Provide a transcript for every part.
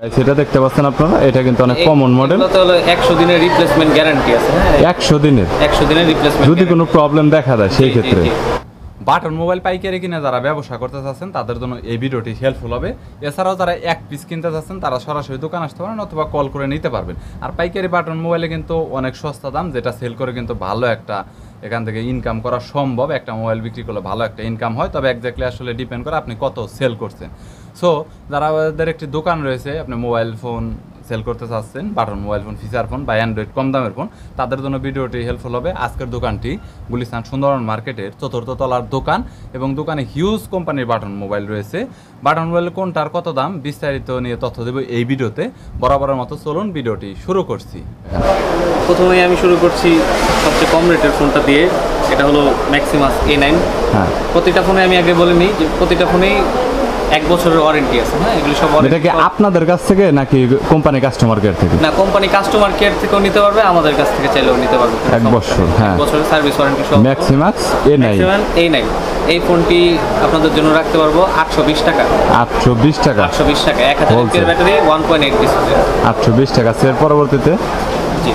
সেটা দেখতে পাচ্ছেন আপনারা, এটা কিন্তু অনেক কমন মডেল। এটা হলো 100 দিনের রিপ্লেসমেন্ট গ্যারান্টি আছে। হ্যাঁ 100 দিনের রিপ্লেসমেন্ট যদি কোনো প্রবলেম দেখা দেয় সেই ক্ষেত্রে। বাটন মোবাইল পাইকারি কিনে যারা ব্যবসা করতে চাচ্ছেন তাদের জন্য এই ভিডিওটি হেল্পফুল হবে। এছাড়াও যারা এক পিস কিনতে চাচ্ছেন তারা সরাসরি দোকান আসতে পারেন অথবা কল করে নিতে পারবেন। আর পাইকারি বাটন মোবাইলে কিন্তু অনেক সস্তা দাম, যেটা সেল করে কিন্তু ভালো একটা এখান থেকে ইনকাম করা সম্ভব। একটা মোবাইল বিক্রি করলে ভালো একটা ইনকাম হয়, তবে একজাক্টলি আসলে ডিপেন্ড করে আপনি কত সেল করছেন। সো যারা আমাদের একটি দোকান রয়েছে, আপনি মোবাইল ফোন সেল করতে চাচ্ছেন, button mobile phone, feature phone বা অ্যান্ড্রয়েড কম দামের ফোন, তাদের জন্য ভিডিওটি হেল্পফুল হবে। আজকের দোকানটি গুলিস্তান সুন্দরবন মার্কেটের 4র্থ তলার দোকান এবং দোকানে হিউজ কোম্পানির বাটন মোবাইল রয়েছে। বাটন মোবাইল কোনটার কত দাম বিস্তারিত নিয়ে তথ্য দেব এই ভিডিওতে। বরাবরের মতো চলুন ভিডিওটি শুরু করছি। প্রথমেই আমি শুরু করছি সবচেয়ে কম রেটের ফোনটা দিয়ে। এটা হলো ম্যাক্সিমাস A9। হ্যাঁ, প্রতিটা ফোনে আমি আগে বলে নিই যে প্রতিটা ফোনেই 1 বছরের ওয়ারেন্টি আছে। হ্যাঁ, এগুলো সব এটা কি আপনাদের কাছ থেকে নাকি কোম্পানি কাস্টমার কেয়ার থেকে? না, কোম্পানি কাস্টমার কেয়ার থেকেও নিতে পারবে, আমাদের কাছ থেকে চাইলেও নিতে পারবে। 1 বছর, হ্যাঁ, 1 বছরের সার্ভিস ওয়ারেন্টি সহ। ম্যাক্সিমাক্স A9। এই ফোনটি আপনাদের জন্য রাখতে পারবো 820 টাকা। 820 টাকা 820 টাকা 1000 mAh ব্যাটারি, 1.8 ডিসপ্লে। 820 টাকা। এর পরবর্তীতে জি,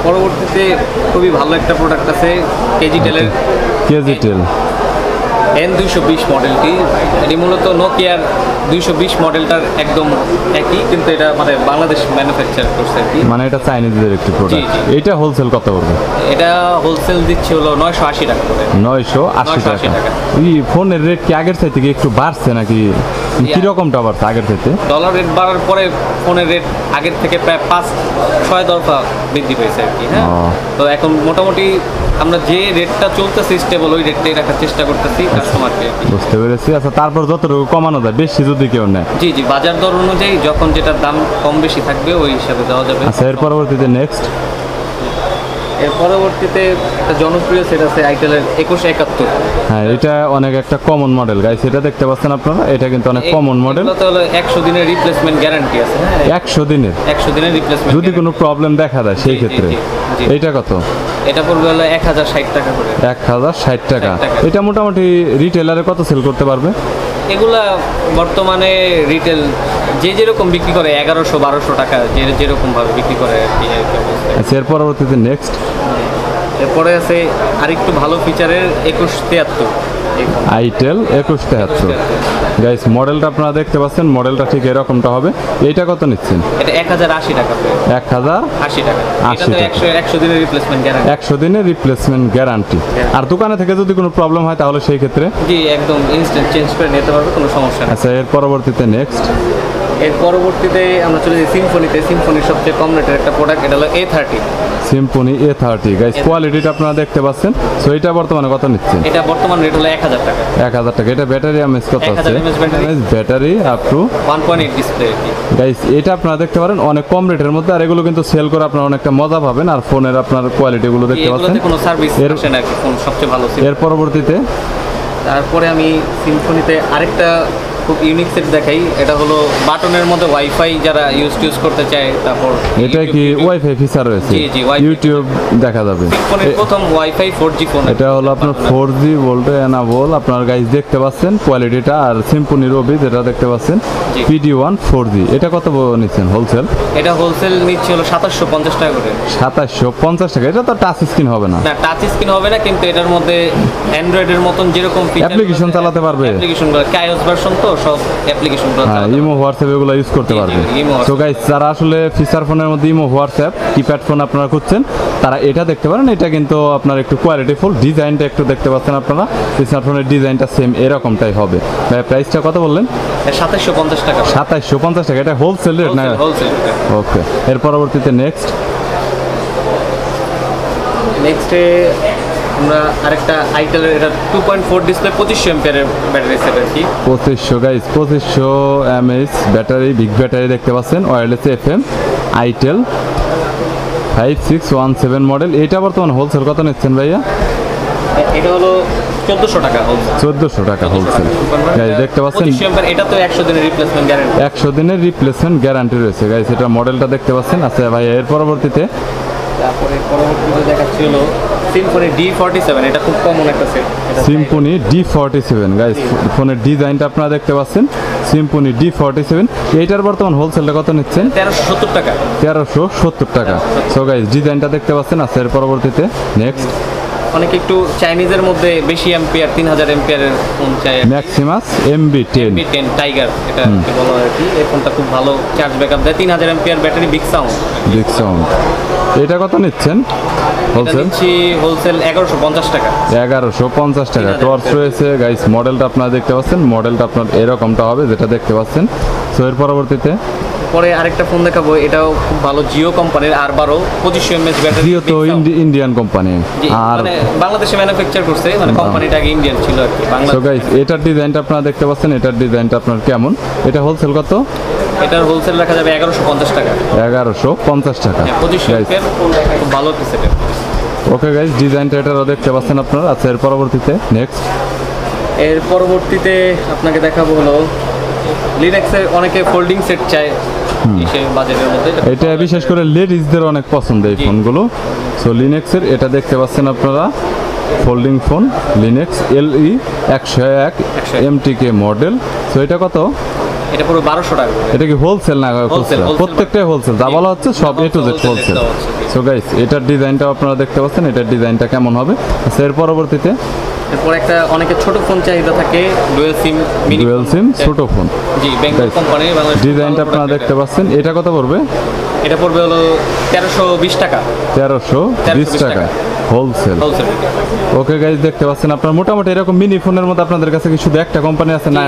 পরবর্তীতে খুবই ভালো একটা প্রোডাক্ট আছে কেজিটেলের কেজিটেল N220 মডেলটি। এটি মূলত নোকিয়ার 220 মডেলটার একদম একই, কিন্তু এটা মানে বাংলাদেশ ম্যানুফ্যাকচার করছে আর কি। মানে এটা চাইনিজের একটি প্রোডাক্ট। এটা হোলসেল কত পড়বে? এটা হোলসেল দিচ্ছে হলো 980 টাকা করে। 980 টাকা। এই ফোনের রেট কি আগের চাইতে কি একটু বাড়ছে নাকি কিরকমটা বাড়ছে আগের চাইতে? ডলার রেট বাড়ার পরে ফোনের রেট আগের থেকে প্রায় 5-6 দফা বৃদ্ধি পেয়েছে আর কি। হ্যাঁ, তো এখন মোটামুটি আমরা যে রেটটা চলতেছে স্টেবল, ওই রেটটাই রাখার চেষ্টা করতেছি কাস্টমারকে। বুঝতে পেরেছি। আচ্ছা, তারপর যতটুকু কমানো যায়, বেশি যদি কেউ নেয়? জি জি, বাজার দর অনুযায়ী যখন যেটার দাম কম বেশি থাকবে ওই হিসাবে দেওয়া যাবে। আচ্ছা, এর পরবর্তীতে নেক্সট? এর পরবর্তীতে একটা জনপ্রিয় সেট আছে আইটেলের 2171। হ্যাঁ, এটা অনেক একটা কমন মডেল গাইস। এটা দেখতে পাচ্ছেন আপনারা, এটা কিন্তু অনেক কমন মডেল। এটা হলো 100 দিনের রিপ্লেসমেন্ট গ্যারান্টি আছে। হ্যাঁ 100 দিনের 100 দিনের রিপ্লেসমেন্ট যদি কোনো প্রবলেম দেখা দেয় সেই ক্ষেত্রে। এটা কত? এটা পড়বে হলো 1060 টাকা করে। 1060 টাকা। এটা মোটামুটি রিটেলারে কত সেল করতে পারবে? এগুলা বর্তমানে রিটেল যে যেরকম বিক্রি করে 1100-1200 টাকা, যেরকম ভাবে বিক্রি করে আর কি। আচ্ছা, এর পরবর্তীতে নেক্সট? এরপরে আছে আরেকটু ভালো ফিচারের 2173 আইটেল 2173। গাইস, মডেলটা আপনারা দেখতে পাচ্ছেন, মডেলটা ঠিক এরকমটা হবে। এইটা কত নিচ্ছেন? এটা 1080 টাকা। 1080 টাকা। 100 দিনের রিপ্লেসমেন্ট গ্যারান্টি। 100 দিনের রিপ্লেসমেন্ট গ্যারান্টি। আর দোকানে থেকে যদি কোনো প্রবলেম হয় তাহলে সেই ক্ষেত্রে? জি, একদম ইনস্ট্যান্ট চেঞ্জ করে নিতে পারবে, কোনো সমস্যা নেই। আচ্ছা, এর পরবর্তীতে নেক্সট? এর পরবর্তীতে আমরা চলে যাই সিম্ফনিতে। সিম্ফনির সবচেয়ে কম রেটের একটা প্রোডাক্ট, এটা হলো A30। Symphony A30। গাইস, কোয়ালিটিটা আপনারা দেখতে পাচ্ছেন। সো এটা বর্তমানে কত নিচ্ছেন? এটা বর্তমান রেট হলো 1000 টাকা। 1000 টাকা। এটা ব্যাটারি এমএস কত আছে? 1000 mAh battery up to 1.8 display. Guys, এটা আপনারা দেখতে পারেন অনেক কম রেটের মধ্যে। আর এগুলো কিন্তু সেল করে আপনারা অনেকটা মজা পাবেন। আর ফোনের আপনার কোয়ালিটিগুলো দেখতে পাচ্ছেন, কোনো সার্ভিস আসে না আর কি, ফোন সবচেয়ে ভালো। এর পরবর্তীতে তারপরে আমি সিম্ফনিতে আরেকটা খুব ইউনিক সেট দেখাই। এটা হলো বাটনের মধ্যে ওয়াইফাই যারা ইউজ করতে চায়। তারপর এটা কি ওয়াইফাই ফিচার রয়েছে? জি জি, ইউটিউব দেখা যাবে। সিম্ফনির প্রথম ওয়াইফাই 4G ফোন। এটা হলো আপনার 4G ভোল্টে এনাবল। আপনার গাইস দেখতে পাচ্ছেন কোয়ালিটিটা। আর সিম্ফনি রবি যেটা দেখতে পাচ্ছেন PD1 4G। এটা কত নিচ্ছেন হোলসেল? এটা হোলসেল নিচ্ছে হলো 2750 টাকা করে। 2750 টাকা। এটা তো টাচ স্ক্রিন হবে না? না, টাচ স্ক্রিন হবে না, কিন্তু এটার মধ্যে অ্যান্ড্রয়েডের মতন যেরকম অ্যাপ্লিকেশন চালাতে পারবে। অ্যাপ্লিকেশনগুলো কাইওস ভার্সন তো সব অ্যাপ্লিকেশনগুলো হ্যাঁ, ইমো হোয়াটসঅ্যাপ এগুলো ইউজ করতে পারবে। সো গাইস, যারা আসলে ফিচার ফোনের মধ্যে ইমো হোয়াটসঅ্যাপ কিপ্যাড ফোন আপনারা খুঁজছেন তারা এটা দেখতে পারেন। এটা কিন্তু আপনার একটু কোয়ালিটিফুল। ডিজাইনটা একটু দেখতে পাচ্ছেন আপনারা। স্মার্টফোনের ডিজাইনটা সেম এরকমটাই হবে। ভাই, প্রাইসটা কত বললেন? 2750 টাকা। 2750 টাকা। এটা হোলসেল রেট না? হোলসেল। ওকে, এর পরবর্তীতে নেক্সটে আমরা আরেকটা আইটেলের, এটা 2.4 ডিসপ্লে 2500 এমপিআরের ব্যাটারি সেট আর কি। 2500 guys, 2500 mAh battery, big battery দেখতে পাচ্ছেন। Wireless FM itel 5617 model. এটা বর্তমান হোলসেল কত নিচ্ছেন ভাইয়া? এটা হলো 1400 টাকা হোলসেল। 1400 টাকা হোলসেল। গাইস দেখতে পাচ্ছেন, এটা তো 100 দিনের রিপ্লেসমেন্ট গ্যারান্টি। 100 দিনের রিপ্লেসমেন্ট গ্যারান্টি রয়েছে গাইস। এটা মডেলটা দেখতে পাচ্ছেন। আচ্ছা ভাইয়া, এর পরবর্তীতে? তারপরে পরবর্তীতে দেখাচ্ছি হলো সিম্ফনি D47, এটা খুব কমন একটা সেট। সিম্ফনি D47 গাইস, ফোনের ডিজাইনটা আপনারা দেখতে পাচ্ছেন, সিম্ফনি D47। এইটার বর্তমান হোলসেলটা কত নিচ্ছেন? 1370 টাকা। 1370 টাকা। সো গাইস ডিজাইনটা দেখতে পাচ্ছেন। আছে এর পরবর্তীতে নেক্সট অনেকে একটু চাইনিজের মধ্যে বেশি এম্পিয়ার 3000 এম্পিয়ারের ফোন চাই। ম্যাক্সিমাস MB10 MB10 টাইগার, এটা বলা হয় আর কি। এই ফোনটা খুব ভালো চার্জ ব্যাকআপ দেয়, 3000 ampere battery, big sound. Big sound. এটা কত নিচ্ছেন এটা হোলসেল? দিচ্ছি হোলসেল 1150 টাকা। 1150 টাকা। টর্চ রয়েছে গাইস, মডেলটা আপনারা দেখতে পাচ্ছেন, মডেলটা আপনার এরকমটা হবে যেটা দেখতে পাচ্ছেন। সো এর পরবর্তীতে পরে আরেকটা ফোন দেখাবো, এটাও খুব ভালো, জিও কোম্পানির, R12 2500 mAh ব্যাটারি। জিও তো ইন্ডিয়ান কোম্পানি, আর মানে বাংলাদেশে ম্যানুফ্যাকচার করছে, মানে কোম্পানিটা আগে ইন্ডিয়ান ছিল আর কি। সো বাংলাদেশ গাইস এটার ডিজাইনটা আপনারা দেখতে পাচ্ছেন, এটার ডিজাইনটা আপনার কেমন? এটা হোলসেল কত? এটার হোলসেল রাখা যাবে 1150 টাকা। 1150 টাকা। 2500 গাইস mAh খুব ভালো একটা সেট। ওকে গাইস, ডিজাইনটা এটারও দেখতে পাচ্ছেন আপনারা। আচ্ছা এর পরবর্তীতে নেক্সট এর পরবর্তীতে আপনাকে দেখাবো হলো লিনাক্সের অনেকে ফোল্ডিং সেট চায় সেই বাজেটের মধ্যে। এটা বিশেষ করে লেডিসদের অনেক পছন্দ এই জি। ফোনগুলো। সো লিনেক্সের এটা দেখতে পাচ্ছেন আপনারা, folding phone Linex LE 101 MTK model. So এটা কত? এটা পুরো 1200 টাকা করে। এটা কি হোলসেল না খুচরা? wholesale প্রত্যেকটাই হোলসেল, যা বলা হচ্ছে সব A to Z wholesale. So guys এটার ডিজাইনটাও আপনারা দেখতে পাচ্ছেন, এটার ডিজাইনটা কেমন হবে। আচ্ছা এর পরবর্তীতে এরপর একটা অনেকে ছোট ফোন চাহিদা থাকে, dual SIM, mini dual SIM ছোট ফোন। জি, বেঙ্গল Guys, কোম্পানি, বাংলাদেশ। ডিজাইনটা আপনারা দেখতে পাচ্ছেন। এটা কত পড়বে? এটা পড়বে হলো 1320 টাকা 1320 টাকা হোলসেল। হোলসেল। ওকে গাইস দেখতে পাচ্ছেন আপনারা, মোটামুটি এরকম মিনি ফোনের মধ্যে আপনাদের কাছে কি শুধু একটা কোম্পানি আছে না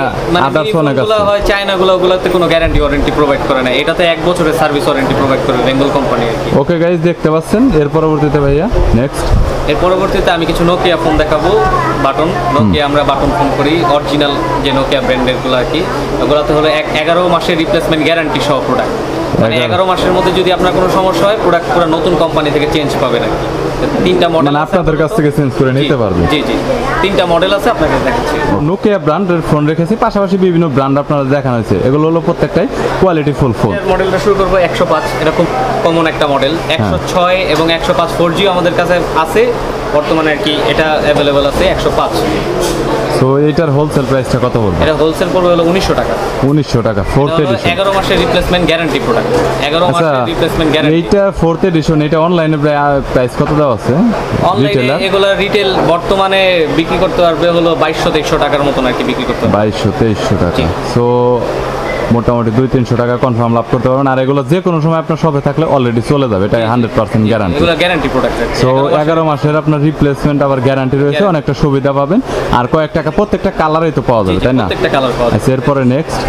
আদার্স অনেক আছে? হয় চায়না গুলোতে কোনো গ্যারান্টি ওয়ারেন্টি প্রোভাইড করে না, এটাতে 1 বছরের সার্ভিস ওয়ারেন্টি প্রোভাইড করে বেঙ্গল কোম্পানি আর কি। ওকে গাইস দেখতে পাচ্ছেন। এর পরবর্তীতে ভাইয়া নেক্সট এর পরবর্তীতে আমি কিছু নোকিয়া ফোন দেখাবো, বাটন নোকিয়া, আমরা বাটন ফোন করি, অরিজিনাল যে নোকিয়া ব্র্যান্ডের গুলো আর কি। ওগুলোতে হলো 11 মাসের রিপ্লেসমেন্ট গ্যারান্টি সহ প্রোডাক্ট। মানে 11 মাসের মধ্যে যদি আপনার কোনো সমস্যা হয়, প্রোডাক্ট পুরো নতুন কোম্পানি থেকে চেঞ্জ পাবেন আর কি। 3টা মডেল মানে আপনাদের কাছ থেকে চেঞ্জ করে নিতে পারবে। জি জি, 3টা মডেল আছে, আপনাকে দেখাচ্ছি। নোকিয়া ব্র্যান্ডের ফোন রেখেছি, পাশাপাশি বিভিন্ন ব্র্যান্ড আপনারা দেখানো হয়েছে। এগুলো হলো প্রত্যেকটাই কোয়ালিটিফুল ফোন। মডেলটা শুরু করবো 105, এটা খুব কমন একটা মডেল। 106 এবং 105 4G আমাদের কাছে আছে বর্তমানে আর কি, এটা অ্যাভেলেবল আছে 105। তো এইটার হোলসেল প্রাইসটা কত পড়বে? এটা হোলসেল পড়বে হলো 1900 টাকা। 1900 টাকা, ফোর্থ এডিশন। 11 মাসের রিপ্লেসমেন্ট গ্যারান্টি প্রোডাক্ট, 11 আচ্ছা মাসের রিপ্লেসমেন্ট গ্যারান্টি। এইটা ফোর্থ এডিশন, এটা অনলাইনে প্রাইস কত দেওয়া আছে? অনলাইনে রিটেলার এগুলা রিটেল বর্তমানে বিক্রি করতে পারবে হলো 2200-2300 টাকার মতন আর কি বিক্রি করতে পারবে। 2200-2300 টাকা। জি। সো মোটামুটি 200-300 টাকা কনফার্ম লাভ করতে পারবেন। আর এগুলো যে কোনো সময় আপনার শপে থাকলে অলরেডি চলে যাবে, এটা 100% গ্যারান্টি। এগুলা গ্যারান্টি প্রোডাক্ট। সো 11 মাসের আপনার রিপ্লেসমেন্ট আবার গ্যারান্টি রয়েছে, অনেকটা সুবিধা পাবেন। আর কয়েক টাকা প্রত্যেকটা কালারেই তো পাওয়া যাবে, তাই না? প্রত্যেকটা কালার পাওয়া যায়। আচ্ছা এরপরে নেক্সট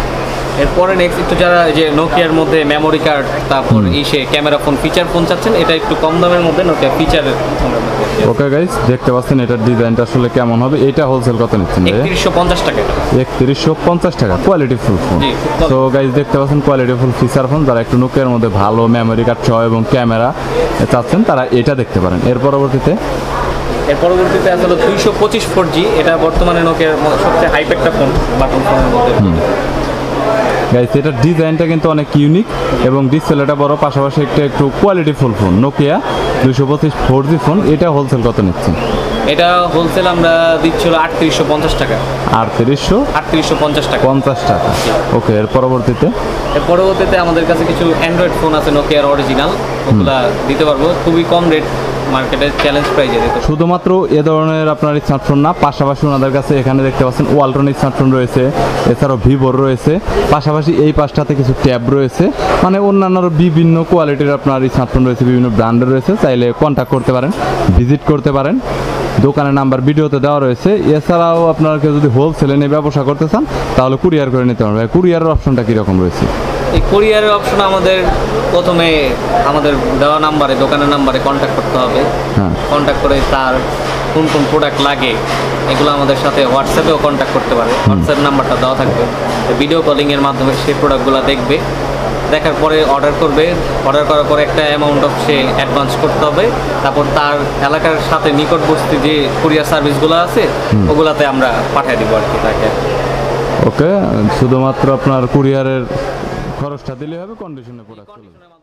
এরপরে নেক্সট একটু যারা যে নোকিয়ার মধ্যে মেমোরি কার্ড, তারপর ইসে ক্যামেরা ফোন, ফিচার ফোন চাচ্ছেন, এটা একটু কম দামের মধ্যে নোকিয়া ফিচারের ফোনের মধ্যে। ওকে গাইস দেখতে পাচ্ছেন এটার ডিজাইনটা আসলে কেমন হবে। এটা হোলসেল কত নিচ্ছেন ভাই? 3150 টাকা। 3150 টাকা, কোয়ালিটি ফুল ফোন। জি, খুব ভালো। তো গাইস দেখতে পাচ্ছেন কোয়ালিটি ফুল ফিচার ফোন। যারা একটু নোকিয়ার মধ্যে ভালো মেমোরি কার্ড সহ এবং ক্যামেরা চাচ্ছেন, তারা এটা দেখতে পারেন। এর পরবর্তীতে এর পরবর্তীতে আসলে 225 4G, এটা বর্তমানে নোকিয়ার সবচেয়ে হাইপ একটা ফোন, বাটন ফোনের মধ্যে। গাইস এটার ডিজাইনটা কিন্তু অনেক ইউনিক এবং ডিসপ্লেটা বড়, পাশাপাশি একটু quality full phone. Nokia 225 4G phone. এটা হোলসেল কত নিচ্ছেন? এটা হোলসেল আমরা দিচ্ছিল 3850 টাকা। 3850 টাকা। টাকা। ওকে এর পরবর্তীতে এর পরবর্তীতে আমাদের কাছে কিছু অ্যান্ড্রয়েড ফোন আছে নোকিয়ার অরিজিনাল, ওগুলা দিতে পারবো খুবই কম রেট, মার্কেটে চ্যালেঞ্জ প্রাইজে দিতে। শুধুমাত্র এ ধরনের আপনার স্মার্টফোন না, পাশাপাশি ওনাদের কাছে এখানে দেখতে পাচ্ছেন ওয়ালটন স্মার্টফোন রয়েছে, এছাড়াও ভিভোর রয়েছে, পাশাপাশি এই পাশটাতে কিছু ট্যাব রয়েছে, মানে অন্যান্য বিভিন্ন কোয়ালিটির আপনার স্মার্টফোন রয়েছে, বিভিন্ন ব্র্যান্ডের রয়েছে। চাইলে কন্ট্যাক্ট করতে পারেন, ভিজিট করতে পারেন। দোকানের নাম্বার ভিডিওতে দেওয়া রয়েছে। এছাড়াও আপনারা কেউ যদি হোলসেলে নিয়ে ব্যবসা করতে চান, তাহলে কুরিয়ার করে নিতে পারবেন। কুরিয়ারের অপশনটা কীরকম রয়েছে? এই কুরিয়ারের অপশন আমাদের প্রথমে আমাদের দেওয়া নাম্বারে, দোকানের নাম্বারে কন্ট্যাক্ট করতে হবে। হ্যাঁ। কন্ট্যাক্ট করে তার কোন কোন প্রোডাক্ট লাগে এগুলো আমাদের সাথে হোয়াটসঅ্যাপেও কন্ট্যাক্ট করতে পারে। হোয়াটসঅ্যাপ নাম্বারটা দেওয়া থাকবে, ভিডিও কলিংয়ের মাধ্যমে সেই প্রোডাক্টগুলো দেখবে, দেখার পরে অর্ডার করবে। অর্ডার করার পরে একটা অ্যামাউন্ট অফ সে অ্যাডভান্স করতে হবে। তারপর তার এলাকার সাথে নিকটবর্তী যে কুরিয়ার সার্ভিসগুলো আছে ওগুলাতে আমরা পাঠিয়ে দিব আর কি তাকে। ওকে, শুধুমাত্র আপনার কুরিয়ারের খরচটা দিলে হবে, কন্ডিশনে প্রোডাক্ট চলে যাবে।